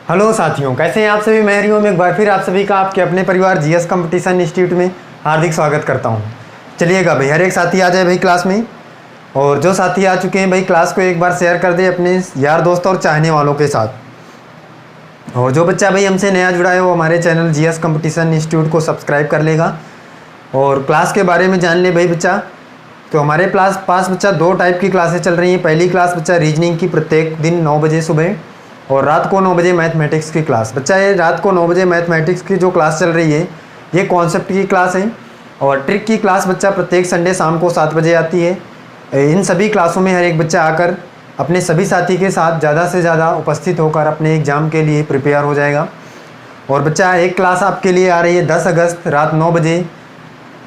Hello साथियों, कैसे हैं आप सभी। मैं हरिओम एक बार फिर आप सभी का आपके अपने परिवार जीएस कंपटीशन इंस्टीट्यूट में हार्दिक स्वागत करता हूं। चलिएगा भाई, हर एक साथी आ जाए भाई क्लास में। और जो साथी आ चुके हैं भाई, क्लास को एक बार शेयर कर दे अपने यार दोस्तों और चाहने वालों के साथ। और जो बच्चा भाई हमसे नया जुड़ा है वो हमारे चैनल जीएस कंपटीशन इंस्टीट्यूट को सब्सक्राइब कर लेगा। और क्लास के बारे में जान ले भाई बच्चा। तो हमारे पास बच्चा दो टाइप की क्लासेस चल रही हैं। पहली क्लास बच्चा रीजनिंग की प्रत्येक दिन 9 बजे सुबह, और रात को 9 बजे मैथमेटिक्स की क्लास। बच्चा ये रात को 9 बजे मैथमेटिक्स की जो क्लास चल रही है ये कॉन्सेप्ट की क्लास है। और ट्रिक की क्लास बच्चा प्रत्येक संडे शाम को 7 बजे आती है। इन सभी क्लासों में हर एक बच्चा आकर अपने सभी साथी के साथ ज़्यादा से ज़्यादा उपस्थित होकर अपने एग्ज़ाम के लिए प्रिपेयर हो जाएगा। और बच्चा एक क्लास आपके लिए आ रही है 10 अगस्त रात 9 बजे,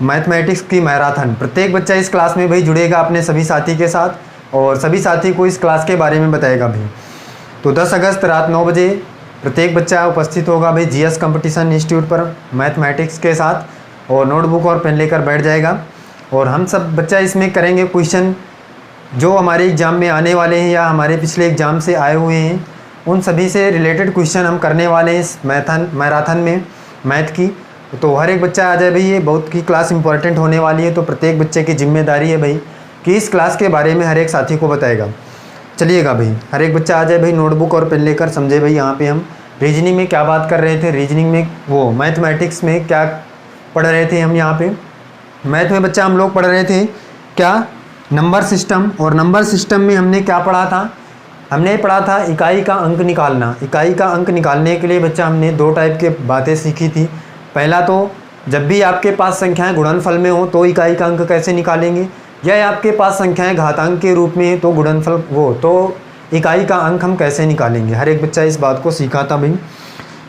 मैथमेटिक्स की मैराथन। प्रत्येक बच्चा इस क्लास में भाई जुड़ेगा अपने सभी साथी के साथ, और सभी साथी को इस क्लास के बारे में बताएगा भाई। तो 10 अगस्त रात 9 बजे प्रत्येक बच्चा उपस्थित होगा भाई जीएस कंपटीशन इंस्टीट्यूट पर मैथमेटिक्स के साथ, और नोटबुक और पेन लेकर बैठ जाएगा। और हम सब बच्चा इसमें करेंगे क्वेश्चन जो हमारे एग्ज़ाम में आने वाले हैं या हमारे पिछले एग्ज़ाम से आए हुए हैं, उन सभी से रिलेटेड क्वेश्चन हम करने वाले हैं इस मैराथन में मैथ की। तो हर एक बच्चा आ जाए भाई, ये बहुत की क्लास इंपॉर्टेंट होने वाली है। तो प्रत्येक बच्चे की जिम्मेदारी है भाई कि इस क्लास के बारे में हर एक साथी को बताएगा। चलिएगा भाई, हर एक बच्चा आ जाए भाई नोटबुक और पेन लेकर। समझे भाई, यहाँ पे हम रीजनिंग में क्या बात कर रहे थे, रीजनिंग में वो मैथमेटिक्स में क्या पढ़ रहे थे हम। यहाँ पे मैथ में बच्चा हम लोग पढ़ रहे थे क्या, नंबर सिस्टम। और नंबर सिस्टम में हमने क्या पढ़ा था, हमने पढ़ा था इकाई का अंक निकालना। इकाई का अंक निकालने के लिए बच्चा हमने दो टाइप के बातें सीखी थी। पहला तो जब भी आपके पास संख्याएं गुणनफल में हो तो इकाई का अंक कैसे निकालेंगे, या आपके पास संख्याएं घातांक के रूप में तो गुणनफल वो तो इकाई का अंक हम कैसे निकालेंगे। हर एक बच्चा इस बात को सीखा था भाई।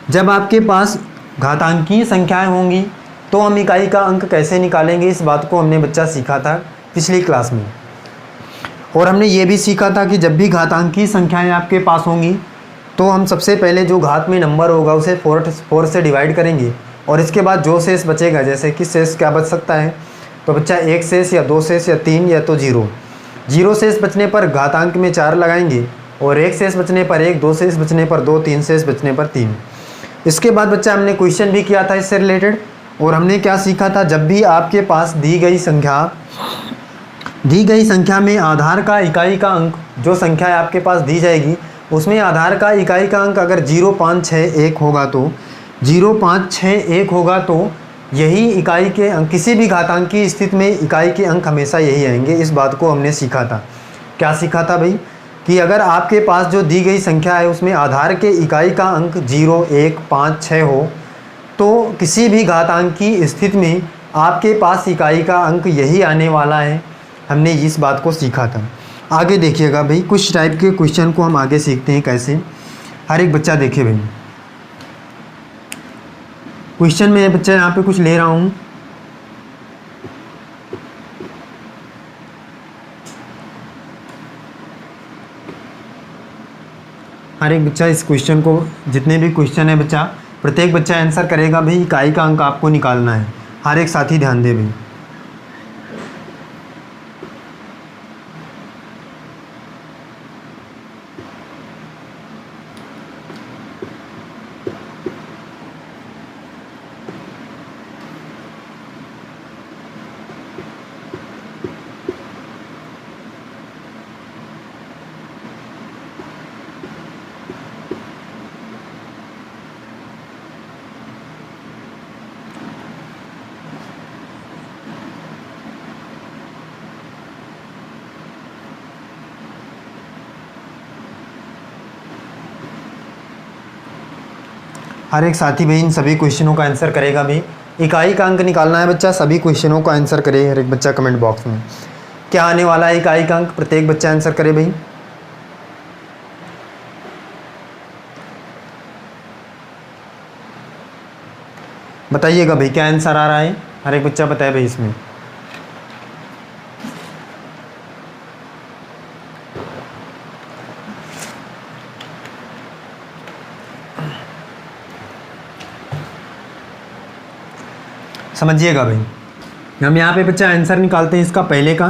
जब आपके पास घातांकीय संख्याएं होंगी तो हम इकाई का अंक कैसे निकालेंगे, इस बात को हमने बच्चा सीखा था पिछली क्लास में। और हमने ये भी सीखा था कि जब भी घातांकीय संख्याएँ आपके पास होंगी तो हम सबसे पहले जो घात में नंबर होगा उसे 4 से डिवाइड करेंगे, और इसके बाद जो शेष बचेगा, जैसे कि शेष क्या बच सकता है, तो बच्चा एक शेष या दो शेष या तीन या तो जीरो शेष बचने पर घातांक में 4 लगाएंगे, और एक शेष बचने पर 1, दो शेष बचने पर 2, तीन शेष बचने पर 3। इसके बाद बच्चा हमने क्वेश्चन भी किया था इससे रिलेटेड। और हमने क्या सीखा था, जब भी आपके पास दी गई संख्या में आधार का इकाई का अंक, जो संख्या आपके पास दी जाएगी उसमें आधार का इकाई का अंक अगर 0,561 होगा तो 0,561 होगा तो यही इकाई के अंक, किसी भी घातांक की स्थिति में इकाई के अंक हमेशा यही आएंगे। इस बात को हमने सीखा था। क्या सीखा था भाई, कि अगर आपके पास जो दी गई संख्या है उसमें आधार के इकाई का अंक 0, 1, 5, 6 हो तो किसी भी घातांक की स्थिति में आपके पास इकाई का अंक यही आने वाला है। हमने इस बात को सीखा था। आगे देखिएगा भाई, कुछ टाइप के क्वेश्चन को हम आगे सीखते हैं कैसे। हर एक बच्चा देखे भाई, क्वेश्चन में बच्चा यहाँ पे कुछ ले रहा हूँ। हर एक बच्चा इस क्वेश्चन को, जितने भी क्वेश्चन है बच्चा, प्रत्येक बच्चा आंसर करेगा भाई। इकाई का अंक आपको निकालना है। हर एक साथी ध्यान दे भाई। हर एक साथी भाई इन सभी क्वेश्चनों का आंसर करेगा भाई। इकाई का अंक निकालना है बच्चा, सभी क्वेश्चनों का आंसर करे हर एक बच्चा कमेंट बॉक्स में। क्या आने वाला है इकाई का अंक, प्रत्येक बच्चा आंसर करे भाई। बताइएगा भाई क्या आंसर आ रहा है, हर एक बच्चा बताए भाई इसमें। समझिएगा भाई, हम यहाँ पे बच्चा आंसर निकालते हैं इसका पहले का।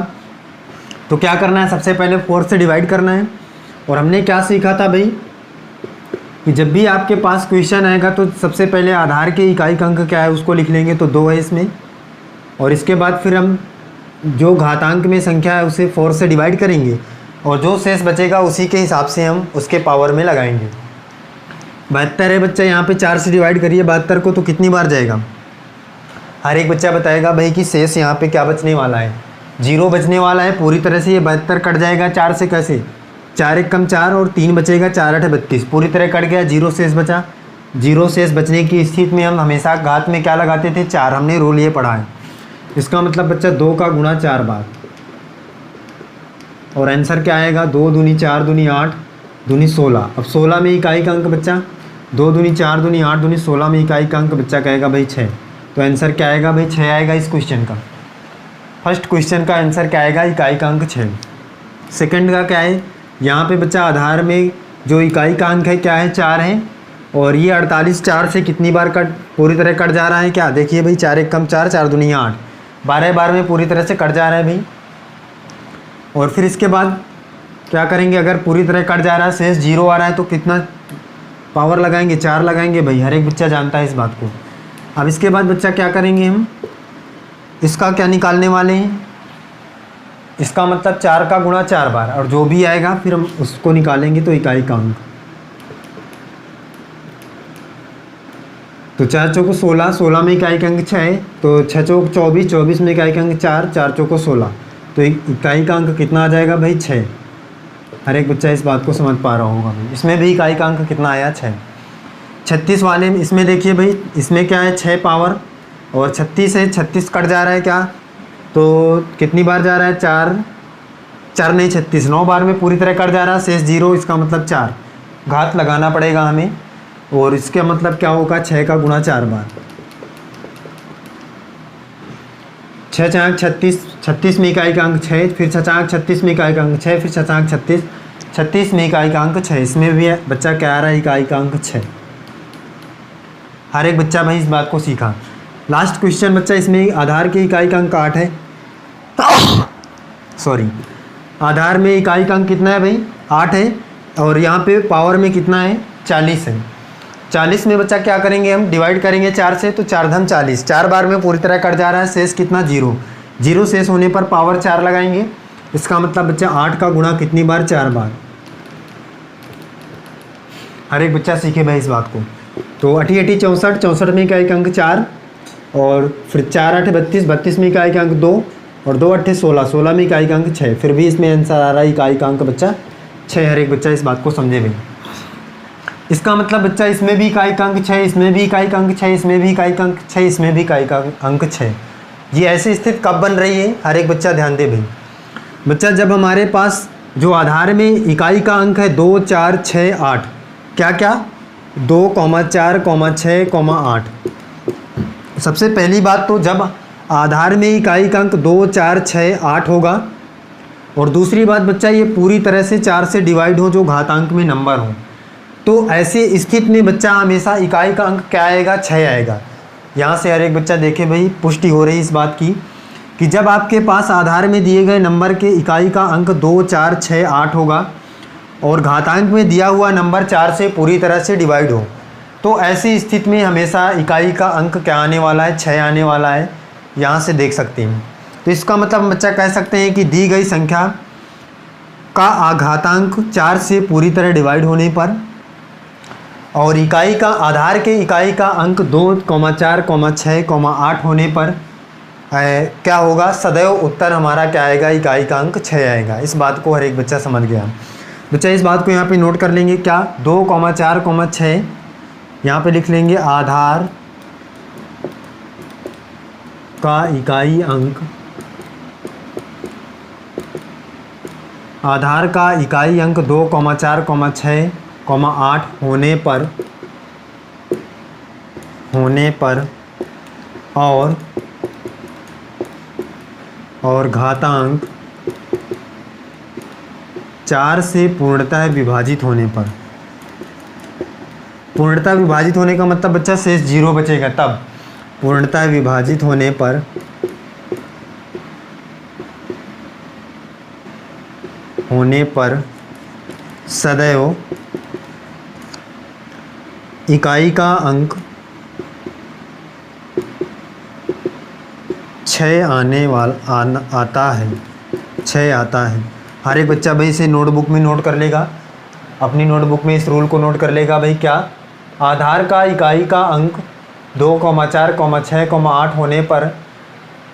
तो क्या करना है, सबसे पहले 4 से डिवाइड करना है। और हमने क्या सीखा था भाई, कि जब भी आपके पास क्वेश्चन आएगा तो सबसे पहले आधार के इकाई का अंक क्या है उसको लिख लेंगे, तो 2 है इसमें। और इसके बाद फिर हम जो घातांक में संख्या है उसे 4 से डिवाइड करेंगे और जो शेष बचेगा उसी के हिसाब से हम उसके पावर में लगाएंगे। 72 है बच्चा, यहाँ पे 4 से डिवाइड करिए 72 को, तो कितनी बार जाएगा? हर एक बच्चा बताएगा भाई कि शेष यहाँ पे क्या बचने वाला है, 0 बचने वाला है। पूरी तरह से ये 72 कट जाएगा 4 से, कैसे? 4 एक कम 4 और 3 बचेगा, 4 8 32, पूरी तरह कट गया, 0 शेष बचा। 0 शेष बचने की स्थिति में हम हमेशा घात में क्या लगाते थे? 4। हमने रूल ये पढ़ा है। इसका मतलब बच्चा 2 का गुणा 4 बार, और आंसर क्या आएगा? 2 दूनी 4 दूनी 8 दूनी 16। अब 16 में इकाई का अंक बच्चा 2 दूनी 4 दूनी 8 दूनी 16 में इकाई का अंक बच्चा कहेगा भाई 6। तो आंसर क्या आएगा भाई? 6 आएगा इस क्वेश्चन का। फर्स्ट क्वेश्चन का आंसर क्या आएगा? इकाई का अंक 6। सेकंड का क्या है? यहाँ पे बच्चा आधार में जो इकाई का अंक है क्या है? 4 है। और ये 48 4 से कितनी बार कट पूरी तरह कट जा रहा है क्या? देखिए भाई, 4 एक कम 4 4 दूनी 8, 12 बार में पूरी तरह से कट जा रहा है भाई। और फिर इसके बाद क्या करेंगे? अगर पूरी तरह कट जा रहा है, शेष 0 आ रहा है, तो कितना पावर लगाएंगे? 4 लगाएंगे भाई, हर एक बच्चा जानता है इस बात को। अब इसके बाद बच्चा क्या करेंगे? हम इसका क्या निकालने वाले हैं? इसका मतलब 4 का गुणा 4 बार, और जो भी आएगा फिर हम उसको निकालेंगे, तो इकाई का अंक। तो 4 चौको 16, 16 में इकाई का अंक 6 है, तो 6 चौक 24, 24 में इकाई का अंक 4, 4 चौको 16, तो इकाई का अंक कितना आ जाएगा भाई? 6। हर एक बच्चा इस बात को समझ पा रहा होगा भाई। इसमें भी इकाई का अंक कितना आया? 6। 36 वाले में इसमें देखिए भाई, इसमें क्या है? 6 पावर, और 36 है, 36 कट जा रहा है क्या? तो कितनी बार जा रहा है? 4 4 नहीं 36, 9 बार में पूरी तरह कट जा रहा है, शेष 0, इसका मतलब 4 घात लगाना पड़ेगा हमें। और इसका मतलब क्या होगा? 6 का गुणा 4 बार, 6 चाक 36, 36 में इकाई का अंक 6, फिर 6 चाक 36 में इकाई का अंक 6, फिर 6 चाक 36, 36 में इकाई का अंक 6। इसमें भी बच्चा क्या आ रहा है? इकाई का अंक 6। हर एक बच्चा भाई इस बात को सीखा। लास्ट क्वेश्चन बच्चा, इसमें आधार की इकाई का अंक 8 है। सॉरी, आधार में इकाई का अंक कितना है भाई? 8 है। और यहाँ पे पावर में कितना है? 40 है। 40 में बच्चा क्या करेंगे? हम डिवाइड करेंगे 4 से, तो 4 धम 40, 4 बार में पूरी तरह कट जा रहा है, शेष कितना? 0। 0 शेष होने पर पावर 4 लगाएंगे। इसका मतलब बच्चा 8 का गुणा कितनी बार? 4 बार। हर एक बच्चा सीखे भाई इस बात को। तो 8 8 64, 64 में इकाई का अंक 4, और फिर 4 8 32, 32 में इकाई का अंक 2, और 2 8 16, 16 में इकाई का अंक 6। फिर भी इसमें आंसर आ रहा है इकाई का अंक बच्चा 6। हर एक बच्चा इस बात को समझे भाई। इसका मतलब बच्चा इसमें भी इकाई का अंक 6, इसमें भी इकाई का अंक 6, इसमें भी इकाई का अंक 6, इसमें भी इकाई का अंक 6। ये ऐसी स्थिति कब बन रही है? हर एक बच्चा ध्यान दे भाई। बच्चा जब हमारे पास जो आधार में इकाई का अंक है 2 4 6 8, क्या क्या? 2, 4, 6, 8। सबसे पहली बात तो जब आधार में इकाई का अंक 2 4 6 8 होगा, और दूसरी बात बच्चा ये पूरी तरह से 4 से डिवाइड हो, जो घातांक में नंबर हो, तो ऐसे स्थिति में बच्चा हमेशा इकाई का अंक क्या आएगा? 6 आएगा। यहाँ से हर एक बच्चा देखे भाई, पुष्टि हो रही इस बात की कि जब आपके पास आधार में दिए गए नंबर के इकाई का अंक 2 4 6 8 होगा, और घातांक में दिया हुआ नंबर 4 से पूरी तरह से डिवाइड हो, तो ऐसी स्थिति में हमेशा इकाई का अंक क्या आने वाला है? 6 आने वाला है। यहाँ से देख सकते हैं। तो इसका मतलब बच्चा कह सकते हैं कि दी गई संख्या का घातांक 4 से पूरी तरह डिवाइड होने पर, और इकाई का आधार के इकाई का अंक 2 4 6 8 होने पर क्या होगा? सदैव उत्तर हमारा क्या आएगा? इकाई का अंक 6 आएगा। इस बात को हर एक बच्चा समझ गया। बच्चा इस बात को यहाँ पे नोट कर लेंगे, क्या? 2 4 6, यहाँ पे लिख लेंगे आधार का इकाई अंक, आधार का इकाई अंक 2 4 6 8 होने पर और घातांक 4 से पूर्णतः विभाजित होने पर। पूर्णतः विभाजित होने का मतलब बच्चा शेष 0 बचेगा, तब पूर्णतः विभाजित होने पर सदैव इकाई का अंक 6 आता है, 6 आता है। हर एक बच्चा भाई इसे नोटबुक में नोट कर लेगा, अपनी नोटबुक में इस रूल को नोट कर लेगा भाई। क्या? आधार का इकाई का अंक 2, 4, 6, 8 होने पर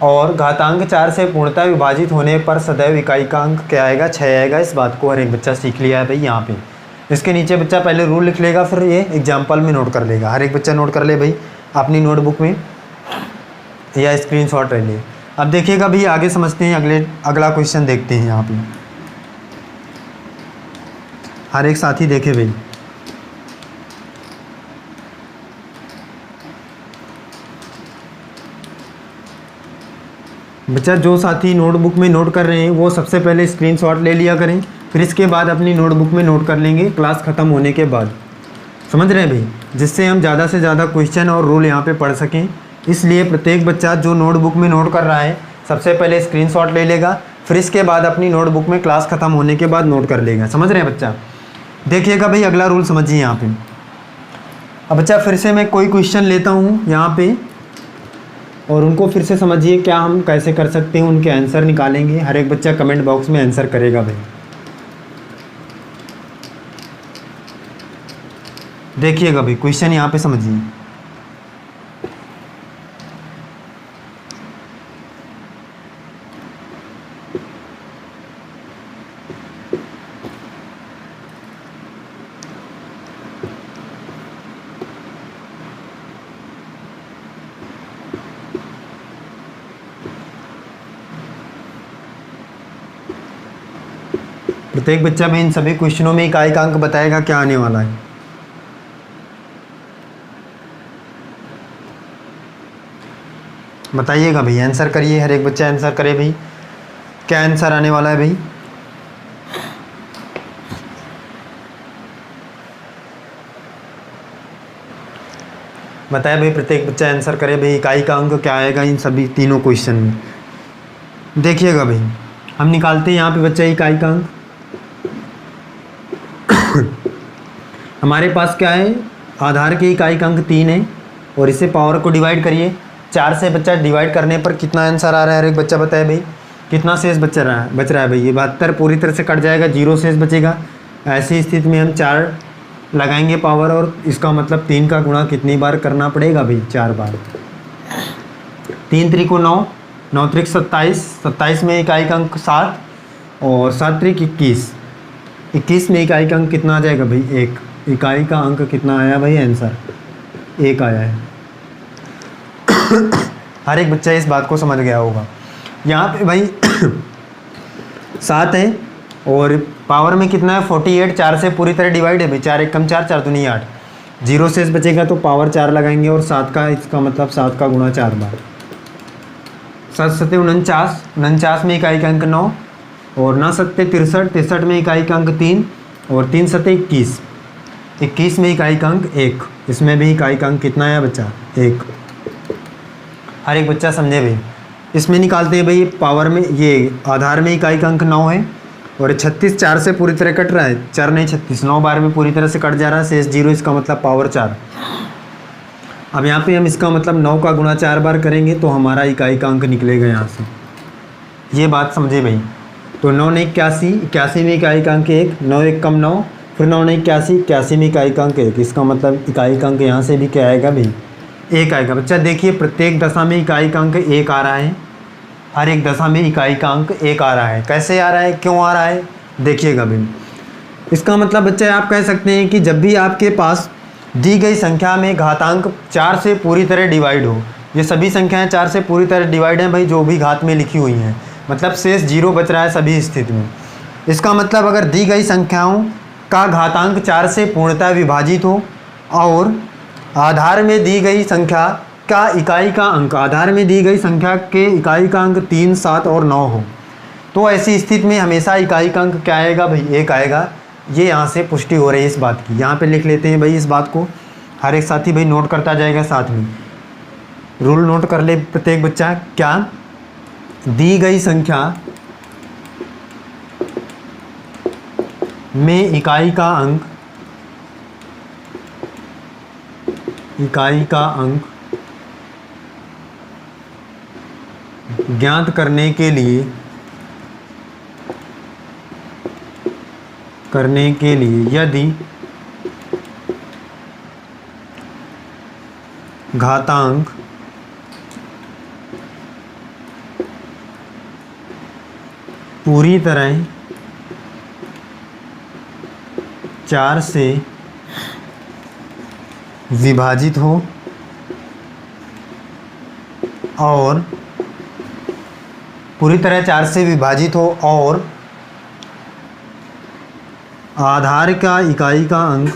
और घातांक 4 से पूर्णतः विभाजित होने पर सदैव इकाई का अंक क्या आएगा? 6 आएगा। इस बात को हर एक बच्चा सीख लिया है भाई। यहाँ पे इसके नीचे बच्चा पहले रूल लिख लेगा, फिर ये एग्जाम्पल में नोट कर लेगा। हर एक बच्चा नोट कर ले भाई अपनी नोटबुक में या स्क्रीनशॉट ले ले। अब देखिएगा भाई आगे समझते हैं, अगला क्वेश्चन देखते हैं। यहाँ पे हर एक साथी देखे भाई। बच्चा जो साथी नोटबुक में नोट कर रहे हैं वो सबसे पहले स्क्रीनशॉट ले लिया करें, फिर इसके बाद अपनी नोटबुक में नोट कर लेंगे क्लास ख़त्म होने के बाद। समझ रहे हैं भाई? जिससे हम ज़्यादा से ज़्यादा क्वेश्चन और रूल यहाँ पे पढ़ सकें। इसलिए प्रत्येक बच्चा जो नोटबुक में नोट कर रहा है सबसे पहले स्क्रीनशॉट ले लेगा, फिर इसके बाद अपनी नोटबुक में क्लास ख़त्म होने के बाद नोट कर लेगा। समझ रहे हैं बच्चा? देखिएगा भाई अगला रूल समझिए यहाँ पे। अब बच्चा फिर से मैं कोई क्वेश्चन लेता हूँ यहाँ पे और उनको फिर से समझिए क्या हम कैसे कर सकते हैं, उनके आंसर निकालेंगे। हर एक बच्चा कमेंट बॉक्स में आंसर करेगा भाई। देखिएगा भाई क्वेश्चन यहाँ पे समझिए। प्रत्येक बच्चा में इन सभी क्वेश्चनों में इकाई का अंक बताएगा क्या आने वाला है। बताइएगा भाई, आंसर करिए। हर एक बच्चा आंसर करे भाई, क्या आंसर आने वाला है भाई। बताए भाई, प्रत्येक बच्चा आंसर करे भाई इकाई का अंक क्या आएगा इन सभी तीनों क्वेश्चन में। देखिएगा भाई हम निकालते हैं यहाँ पे बच्चा इकाई का अंक। हमारे पास क्या है? आधार की इकाई का अंक 3 है और इसे पावर को डिवाइड करिए। 4 से बच्चा डिवाइड करने पर कितना आंसर आ रहा है? हर एक बच्चा बताए भाई कितना शेष बच रहा है भाई। ये 72 पूरी तरह से कट जाएगा, 0 शेष बचेगा। ऐसी स्थिति में हम 4 लगाएंगे पावर और इसका मतलब 3 का गुणा कितनी बार करना पड़ेगा भाई? 4 बार। 3 त्रिको 9, 9 त्रिक 27, 27 में इकाई का अंक 7 और 7 त्रिक 21, 21 में इकाई का अंक कितना आ जाएगा भाई? 1। इकाई का अंक कितना आया भाई? आंसर 1 आया है। हर एक बच्चा इस बात को समझ गया होगा। यहाँ पे भाई 7 है और पावर में कितना है? 48। 4 से पूरी तरह डिवाइड है भाई। 4 एक कम 4, 4 दूनी 8, 0 शेष बचेगा तो पावर 4 लगाएंगे और 7 का, इसका मतलब 7 का गुणा 4 बार। 7 सत्ते 49, 49 में इकाई का अंक 9 और 9 सत्ते 63, 63 में इकाई का अंक 3 और 3 सत्ते 21, 21 में इकाई का अंक 1। इसमें भी इकाई का अंक कितना है बच्चा? 1। हर एक बच्चा समझे भाई। इसमें निकालते हैं भाई पावर में, ये आधार में इकाई का अंक 9 है और 36 4 से पूरी तरह कट रहा है। 4 नहीं 36, 9 बार में पूरी तरह से कट जा रहा है, शेष 0, इसका मतलब पावर 4। अब यहाँ पे हम इसका मतलब 9 का गुणा 4 बार करेंगे तो हमारा इकाई का अंक निकलेगा यहाँ से। ये बात समझे भाई। तो 9 ने 81, 81 में इकाई का अंक 1, 9 एक कम 9, फिर 9 ने 81, 81 में इकाई का अंक 1। इसका मतलब इकाई का अंक यहाँ से भी क्या आएगा भाई? 1 आएगा। बच्चा देखिए प्रत्येक दशा में इकाई का अंक 1 आ रहा है। हर एक दशा में इकाई का अंक 1 आ रहा है। कैसे आ रहा है, क्यों आ रहा है, देखिएगा भाई। इसका मतलब बच्चा आप कह सकते हैं कि जब भी आपके पास दी गई संख्या में घातांक 4 से पूरी तरह डिवाइड हो, ये सभी संख्याएं 4 से पूरी तरह डिवाइड हैं भाई जो भी घात में लिखी हुई हैं, मतलब शेष 0 बच रहा है सभी स्थिति में। इसका मतलब अगर दी गई संख्याओं का घातांक 4 से पूर्णतः विभाजित हो और आधार में दी गई संख्या का इकाई का अंक, आधार में दी गई संख्या के इकाई का अंक 3, 7 और 9 हो, तो ऐसी स्थिति में हमेशा इकाई का अंक क्या आएगा भाई? 1 आएगा। ये यहाँ से पुष्टि हो रही है इस बात की। यहाँ पे लिख लेते हैं भाई इस बात को। हर एक साथी भाई नोट करता जाएगा, साथ में रूल नोट कर ले प्रत्येक बच्चा। क्या? दी गई संख्या में इकाई का अंक इकाई का अंक ज्ञात करने के लिए यदि घातांक पूरी तरह 4 से विभाजित हो और पूरी तरह 4 से विभाजित हो और आधार का इकाई का अंक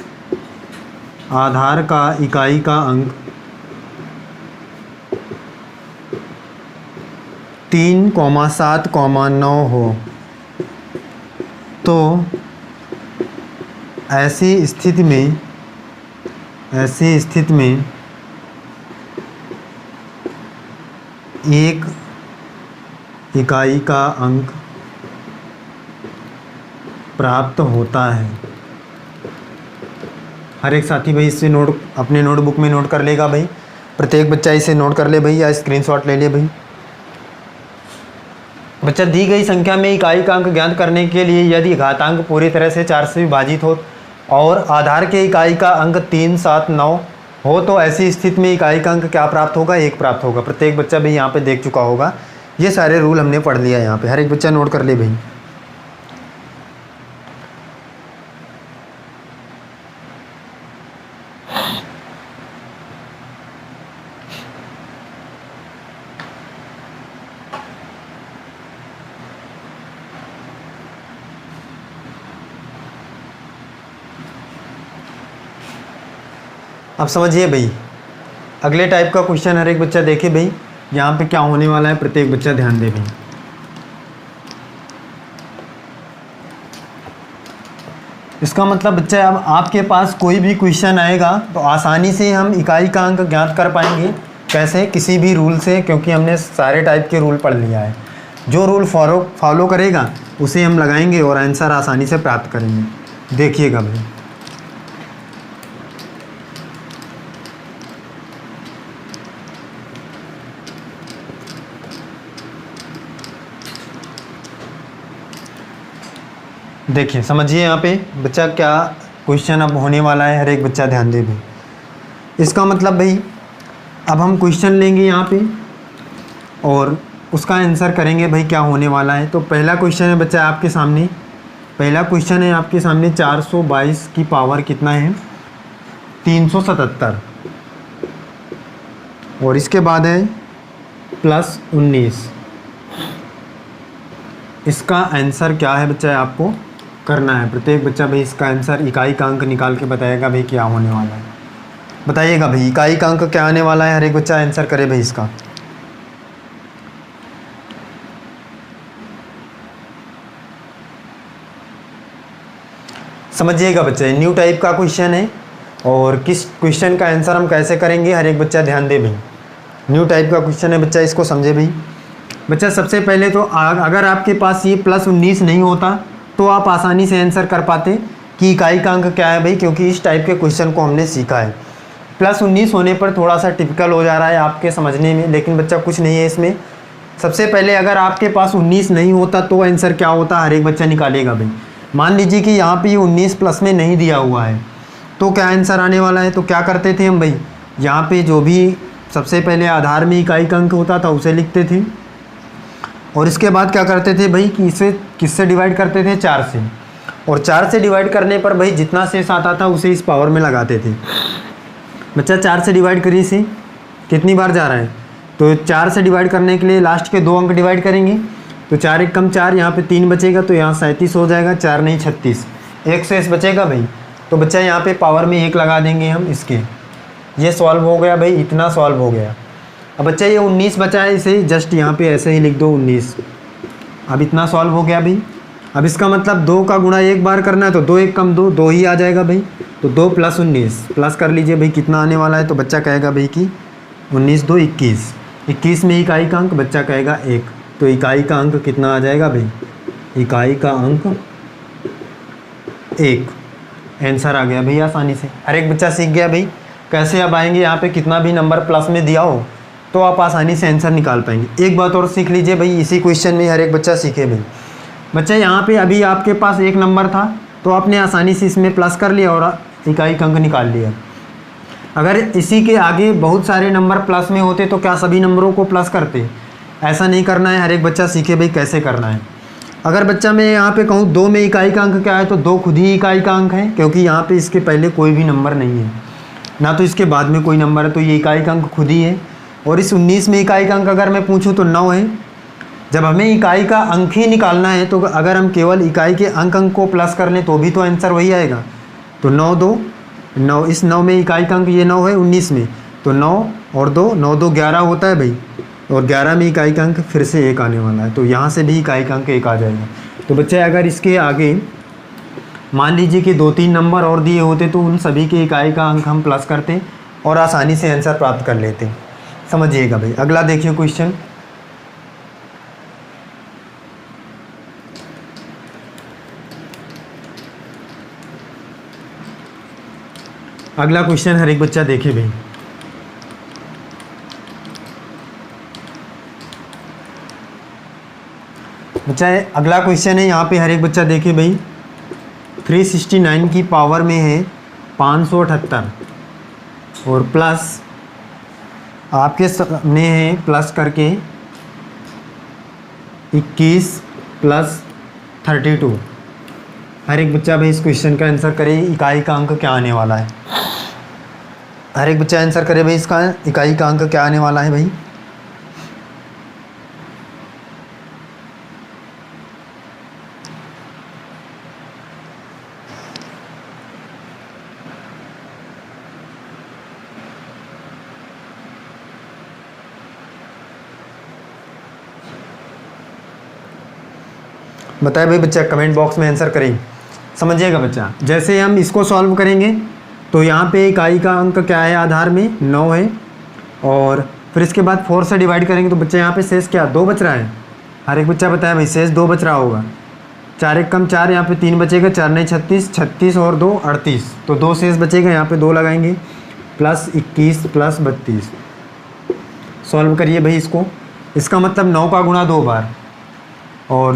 3,7,9 हो, तो ऐसी स्थिति में एक इकाई का अंक प्राप्त होता है। हर एक साथी भाई इससे अपने नोटबुक में नोट कर लेगा भाई। प्रत्येक बच्चा इसे नोट कर ले भाई या स्क्रीनशॉट ले ले भाई। बच्चा, दी गई संख्या में इकाई का अंक ज्ञात करने के लिए यदि घातांक पूरी तरह से 4 से विभाजित हो और आधार के इकाई का अंक 3, 7, 9 हो, तो ऐसी स्थिति में इकाई का अंक क्या प्राप्त होगा? 1 प्राप्त होगा। प्रत्येक बच्चा भी यहाँ पे देख चुका होगा। ये सारे रूल हमने पढ़ लिया यहाँ पे। हर एक बच्चा नोट कर ले भाई। अब समझिए भाई, अगले टाइप का क्वेश्चन हर एक बच्चा देखे भाई। यहाँ पे क्या होने वाला है, प्रत्येक बच्चा ध्यान दे भाई। इसका मतलब बच्चा, अब आपके पास कोई भी क्वेश्चन आएगा तो आसानी से हम इकाई का अंक ज्ञात कर पाएंगे। कैसे? किसी भी रूल से, क्योंकि हमने सारे टाइप के रूल पढ़ लिया है। जो रूल फॉलो करेगा उसे हम लगाएंगे और आंसर आसानी से प्राप्त करेंगे। देखिएगा भाई। देखिए, समझिए यहाँ पे बच्चा क्या क्वेश्चन अब होने वाला है। हर एक बच्चा ध्यान दे भाई। इसका मतलब भाई, अब हम क्वेश्चन लेंगे यहाँ पे और उसका आंसर करेंगे भाई क्या होने वाला है। तो पहला क्वेश्चन है बच्चा आपके सामने, 422 की पावर कितना है? 377। और इसके बाद है प्लस 19। इसका आंसर क्या है बच्चा, आपको करना है। प्रत्येक बच्चा भाई इसका आंसर इकाई का अंक निकाल के बताएगा भाई क्या होने वाला है। बताइएगा भाई इकाई का अंक क्या आने वाला है। हर एक बच्चा आंसर करे भाई इसका। समझिएगा बच्चे, न्यू टाइप का क्वेश्चन है और किस क्वेश्चन का आंसर हम कैसे करेंगे, हर एक बच्चा ध्यान दे भाई। न्यू टाइप का क्वेश्चन है बच्चा, इसको समझे भाई। बच्चा, सबसे पहले तो अगर आपके पास ये प्लस 19 नहीं होता तो आप आसानी से आंसर कर पाते कि इकाई का अंक क्या है भाई, क्योंकि इस टाइप के क्वेश्चन को हमने सीखा है। प्लस 19 होने पर थोड़ा सा टिपिकल हो जा रहा है आपके समझने में, लेकिन बच्चा कुछ नहीं है इसमें। सबसे पहले अगर आपके पास 19 नहीं होता तो आंसर क्या होता, हर एक बच्चा निकालेगा भाई। मान लीजिए कि यहाँ पे ये 19 प्लस में नहीं दिया हुआ है तो क्या आंसर आने वाला है। तो क्या करते थे हम भाई, यहाँ पे जो भी सबसे पहले आधार में इकाई का अंक होता था उसे लिखते थे और इसके बाद क्या करते थे भाई कि इसे किससे डिवाइड करते थे, 4 से। और 4 से डिवाइड करने पर भाई जितना शेष आता था उसे इस पावर में लगाते थे। बच्चा 4 से डिवाइड करिए, इसे कितनी बार जा रहा है, तो 4 से डिवाइड करने के लिए लास्ट के 2 अंक डिवाइड करेंगे। तो 4 एक कम 4, यहाँ पे 3 बचेगा तो यहाँ 37 हो जाएगा। 4 नहीं 36, एक शेष बचेगा भाई। तो बच्चा यहाँ पे पावर में 1 लगा देंगे हम इसके। ये सॉल्व हो गया भाई, इतना सॉल्व हो गया। अब बच्चा ये 19 बचा है, इसे जस्ट यहाँ पे ऐसे ही लिख दो 19। अब इतना सॉल्व हो गया भाई। अब इसका मतलब 2 का गुणा एक बार करना है तो 2 एक कम 2, 2 ही आ जाएगा भाई। तो 2 प्लस 19 प्लस कर लीजिए भाई, कितना आने वाला है। तो बच्चा कहेगा भाई कि 19 2 21, 21 में इकाई का अंक बच्चा कहेगा 1। तो इकाई का अंक कितना आ जाएगा भाई, इकाई का अंक 1। आंसर आ गया भाई आसानी से। हर एक बच्चा सीख गया भाई। कैसे अब आएंगे, यहाँ पे कितना भी नंबर प्लस में दिया हो तो आप आसानी से आंसर निकाल पाएंगे। एक बात और सीख लीजिए भाई, इसी क्वेश्चन में हर एक बच्चा सीखे भाई। बच्चा यहाँ पे अभी आपके पास एक नंबर था तो आपने आसानी से इसमें प्लस कर लिया और इकाई अंक निकाल लिया। अगर इसी के आगे बहुत सारे नंबर प्लस में होते तो क्या सभी नंबरों को प्लस करते? ऐसा नहीं करना है, हर एक बच्चा सीखे भाई कैसे करना है। अगर बच्चा मैं यहाँ पे कहूँ 2 में इकाई का अंक क्या है, तो 2 खुद ही इकाई का अंक है, क्योंकि यहाँ पे इसके पहले कोई भी नंबर नहीं है, ना तो इसके बाद में कोई नंबर है, तो ये इकाई का अंक खुद ही है। और इस 19 में इकाई का अंक अगर मैं पूछूँ तो 9 है। जब हमें इकाई का अंक ही निकालना है तो अगर हम केवल इकाई के अंक को प्लस कर लें तो भी तो आंसर वही आएगा। तो 9 2 9, इस 9 में इकाई का अंक ये 9 है 19 में, तो 9 और 2 9 2 11 होता है भाई, और 11 में इकाई का अंक फिर से 1 आने वाला है, तो यहाँ से भी इकाई का अंक 1 आ जाएगा। तो बच्चे अगर इसके आगे मान लीजिए कि 2-3 नंबर और दिए होते तो उन सभी के इकाई का अंक हम प्लस करते और आसानी से आंसर प्राप्त कर लेते। समझिएगा भाई। अगला देखिए क्वेश्चन। अगला क्वेश्चन हर एक बच्चा देखे भाई। बच्चा अगला क्वेश्चन है, यहाँ पे हर एक बच्चा देखे भाई। 369 की पावर में है 578 और प्लस आपके सामने है प्लस करके 21 प्लस 32। हर एक बच्चा भाई इस क्वेश्चन का आंसर करे, इकाई का अंक क्या आने वाला है। हर एक बच्चा आंसर करे भाई, इसका इकाई का अंक क्या आने वाला है भाई। बताए भाई बच्चा, कमेंट बॉक्स में आंसर करें। समझिएगा बच्चा, जैसे हम इसको सॉल्व करेंगे तो यहाँ पे इकाई का अंक क्या है, आधार में 9 है, और फिर इसके बाद 4 से डिवाइड करेंगे तो बच्चा यहाँ पे शेष क्या 2 बच रहा है। हर एक बच्चा बताया भाई शेष 2 बच रहा होगा। 4 1 कम 4, यहाँ पे 3 बचेगा, 4 नहीं 36, 36 और 2 38, तो 2 शेष बचेगा, यहाँ पे 2 लगाएंगे, प्लस 21 प्लस 32। सॉल्व करिए भाई इसको। इसका मतलब 9 का गुणा 2 बार, और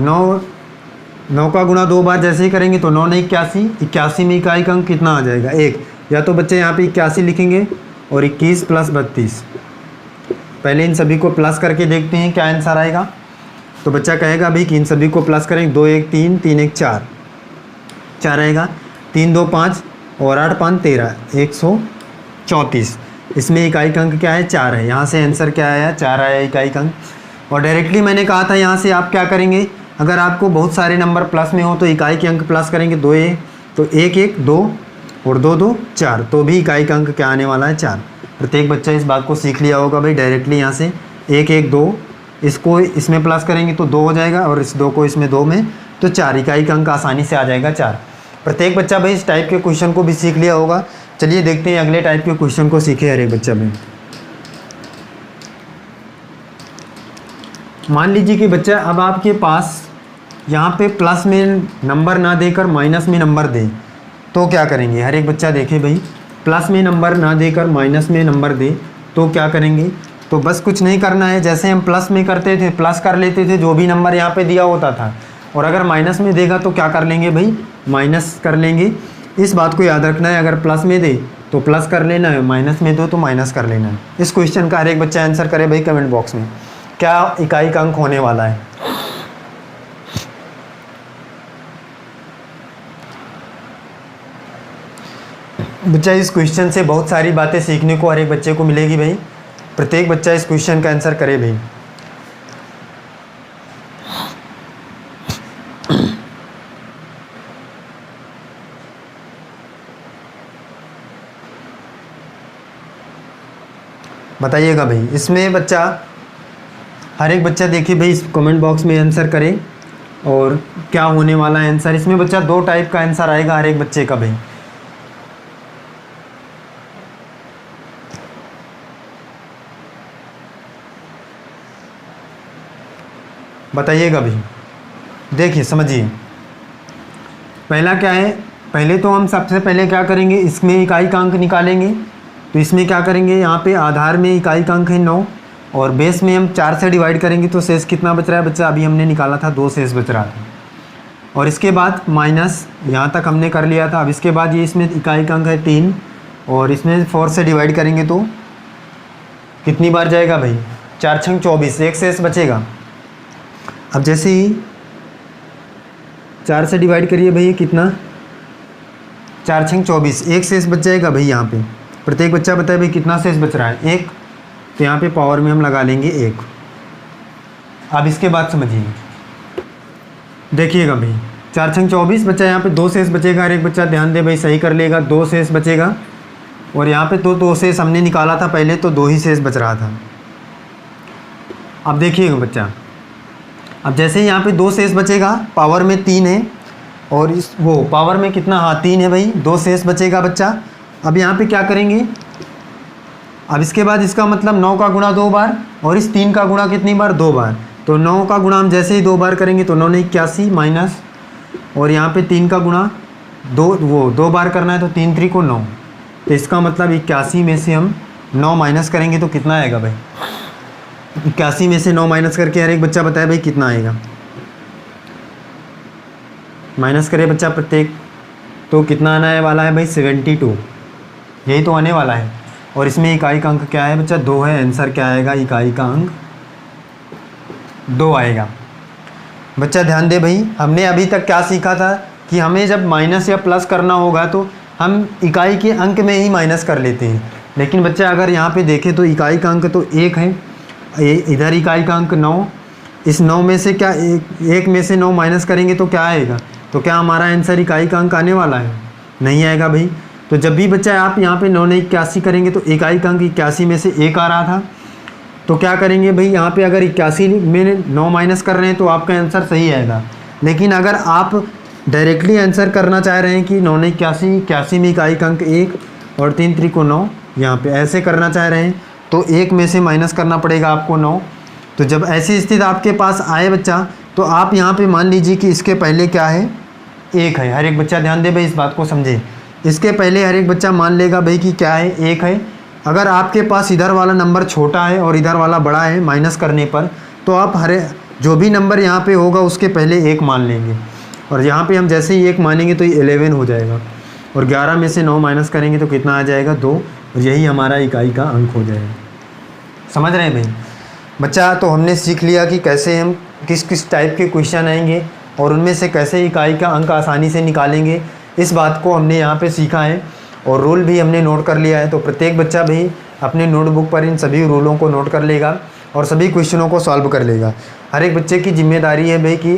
9 का गुणा 2 बार जैसे ही करेंगे तो 9 नहीं 81, 81 में इकाई का अंक कितना आ जाएगा 1। या तो बच्चे यहाँ पे 81 लिखेंगे और 21 प्लस 32। पहले इन सभी को प्लस करके देखते हैं क्या आंसर आएगा। तो बच्चा कहेगा भाई कि इन सभी को प्लस करेंगे, 2 1 3, 3 1 4, 4 आएगा, 3 2 5 और 8 5 13, 134। इसमें इकाई का अंक क्या है 4 है, यहाँ से आंसर क्या आया 4 आया इकाई का अंक। और डायरेक्टली मैंने कहा था यहाँ से आप क्या करेंगे, अगर आपको बहुत सारे नंबर प्लस में हो तो इकाई के अंक प्लस करेंगे, 2 तो 1 1 2 और 2 2 4, तो भी इकाई का अंक क्या आने वाला है 4। प्रत्येक बच्चा इस बात को सीख लिया होगा भाई। डायरेक्टली यहाँ से 1 1 2 इसको इसमें प्लस करेंगे तो 2 हो जाएगा, और इस 2 को इसमें 2 में तो 4, इकाई का अंक आसानी से आ जाएगा 4। प्रत्येक बच्चा भाई इस टाइप के क्वेश्चन को भी सीख लिया होगा। चलिए देखते हैं अगले टाइप के क्वेश्चन को सीखे हर एक बच्चा भाई। मान लीजिए कि बच्चा अब आपके पास यहाँ पे प्लस में नंबर ना देकर माइनस में नंबर दे तो क्या करेंगे। हर एक बच्चा देखे भाई, प्लस में नंबर ना देकर माइनस में नंबर दे तो क्या करेंगे। तो बस कुछ नहीं करना है, जैसे हम प्लस में करते थे प्लस कर लेते थे जो भी नंबर यहाँ पे दिया होता था, और अगर माइनस में देगा तो क्या कर लेंगे भाई, माइनस कर लेंगे। इस बात को याद रखना है, अगर प्लस में दे तो प्लस कर लेना है, माइनस में दो तो माइनस कर लेना है। इस क्वेश्चन का हर एक बच्चा आंसर करे भाई कमेंट बॉक्स में, क्या इकाई का अंक होने वाला है। बच्चा इस क्वेश्चन से बहुत सारी बातें सीखने को हर एक बच्चे को मिलेगी भाई। प्रत्येक बच्चा इस क्वेश्चन का आंसर करे भाई। बताइएगा भाई। इसमें बच्चा हर एक बच्चा देखिए भाई इस कमेंट बॉक्स में आंसर करे और क्या होने वाला है आंसर। इसमें बच्चा 2 टाइप का आंसर आएगा हर एक बच्चे का भाई। बताइएगा भाई, देखिए समझिए। पहला क्या है, पहले तो हम सबसे पहले क्या करेंगे, इसमें इकाई का अंक निकालेंगे। तो इसमें क्या करेंगे, यहाँ पे आधार में इकाई का अंक है 9 और बेस में हम 4 से डिवाइड करेंगे तो शेष कितना बच रहा है बच्चा, अभी हमने निकाला था 2 शेष बच रहा था। और इसके बाद माइनस यहाँ तक हमने कर लिया था। अब इसके बाद ये इसमें इकाई का अंक है 3 और इसमें 4 से डिवाइड करेंगे तो कितनी बार जाएगा भाई, 4 छंग 24, एक शेष बचेगा। अब जैसे ही 4 से डिवाइड करिए भाई, कितना, 4 छंग 24, एक शेष बच जाएगा भाई। यहाँ पे प्रत्येक बच्चा बताए भाई कितना शेष बच रहा है, 1। तो यहाँ पे पावर में हम लगा लेंगे 1। अब इसके बाद समझिए, देखिएगा भाई 4 छंग 24 बच्चा, यहाँ पे 2 शेष बचेगा। हर एक बच्चा ध्यान दे भाई, सही कर लेगा, 2 शेष बचेगा। और यहाँ पे तो 2 शेष हमने निकाला था पहले, तो 2 ही शेष बच रहा था। अब देखिएगा बच्चा, अब जैसे ही यहाँ पे 2 शेष बचेगा, पावर में 3 है और इस वो पावर में कितना, हाँ 3 है भाई, 2 शेष बचेगा बच्चा। अब यहाँ पे क्या करेंगे, अब इसके बाद इसका मतलब 9 का गुणा 2 बार और इस 3 का गुणा कितनी बार, 2 बार। तो 9 का गुणा हम जैसे ही 2 बार करेंगे तो 9 ने 81 माइनस, और यहाँ पे 3 का गुणा 2 बार करना है तो 3 3 को 9। तो इसका मतलब 81 में से हम 9 माइनस करेंगे तो कितना आएगा भाई, 81 में से 9 माइनस करके हर एक बच्चा बताए भाई कितना आएगा। माइनस करे बच्चा प्रत्येक, तो कितना आने वाला है भाई, 72, यही तो आने वाला है। और इसमें इकाई का अंक क्या है बच्चा, 2 है। आंसर क्या आएगा, इकाई का अंक 2 आएगा। बच्चा ध्यान दे भाई, हमने अभी तक क्या सीखा था कि हमें जब माइनस या प्लस करना होगा तो हम इकाई के अंक में ही माइनस कर लेते हैं। लेकिन बच्चा अगर यहाँ पे देखें तो इकाई का अंक तो 1 है, इधर इकाई का अंक 9, इस 9 में से क्या एक में से 9 माइनस करेंगे तो क्या आएगा, तो क्या हमारा आंसर इकाई का अंक आने वाला है, नहीं आएगा भाई। तो जब भी बच्चा आप यहाँ पे 9 ने 81 करेंगे तो इकाई का अंक 81 में से 1 आ रहा था, तो क्या करेंगे भाई, यहाँ पे अगर 81 में 9 माइनस कर रहे हैं तो आपका आंसर सही आएगा। लेकिन अगर आप डायरेक्टली आंसर करना चाह रहे हैं कि 9 ने 81 में इकाई का अंक 1 और 3 3 को 9, यहाँ पे ऐसे करना चाह रहे हैं तो 1 में से माइनस करना पड़ेगा आपको 9। तो जब ऐसी स्थिति आपके पास आए बच्चा, तो आप यहाँ पे मान लीजिए कि इसके पहले क्या है, 1 है। हर एक बच्चा ध्यान दे भाई, इस बात को समझे। इसके पहले हर एक बच्चा मान लेगा भाई कि क्या है, 1 है। अगर आपके पास इधर वाला नंबर छोटा है और इधर वाला बड़ा है माइनस करने पर, तो आप जो भी नंबर यहाँ पे होगा उसके पहले 1 मान लेंगे। और यहाँ पे हम जैसे ही 1 मानेंगे तो ये 11 हो जाएगा। और 11 में से 9 माइनस करेंगे तो कितना आ जाएगा, 2। और यही हमारा इकाई का अंक हो जाएगा। समझ रहे हैं भाई बच्चा। तो हमने सीख लिया कि कैसे हम किस किस टाइप के क्वेश्चन आएंगे और उनमें से कैसे इकाई का अंक आसानी से निकालेंगे, इस बात को हमने यहाँ पे सीखा है। और रूल भी हमने नोट कर लिया है। तो प्रत्येक बच्चा भी अपने नोटबुक पर इन सभी रूलों को नोट कर लेगा और सभी क्वेश्चनों को सॉल्व कर लेगा। हर एक बच्चे की जिम्मेदारी है भाई कि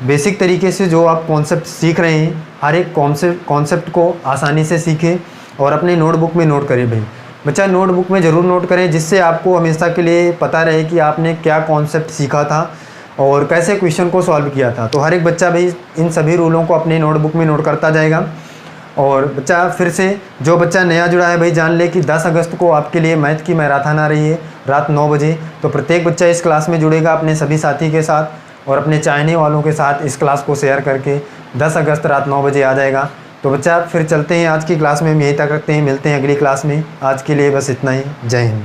बेसिक तरीके से जो आप कॉन्सेप्ट सीख रहे हैं, हर एक कॉन्सेप्ट को आसानी से सीखें और अपने नोटबुक में नोट करें भाई। बच्चा नोटबुक में ज़रूर नोट करें, जिससे आपको हमेशा के लिए पता रहे कि आपने क्या कॉन्सेप्ट सीखा था और कैसे क्वेश्चन को सॉल्व किया था। तो हर एक बच्चा भाई इन सभी रूलों को अपने नोटबुक में नोट करता जाएगा। और बच्चा फिर से जो बच्चा नया जुड़ा है भाई, जान ले कि 10 अगस्त को आपके लिए मैथ की मैराथन आ रही है रात 9 बजे। तो प्रत्येक बच्चा इस क्लास में जुड़ेगा अपने सभी साथी के साथ और अपने चाहने वालों के साथ इस क्लास को शेयर करके 10 अगस्त रात 9 बजे आ जाएगा। तो बच्चा फिर चलते हैं, आज की क्लास में हम यहीं तक रखते हैं, मिलते हैं अगली क्लास में। आज के लिए बस इतना ही। जय हिंद।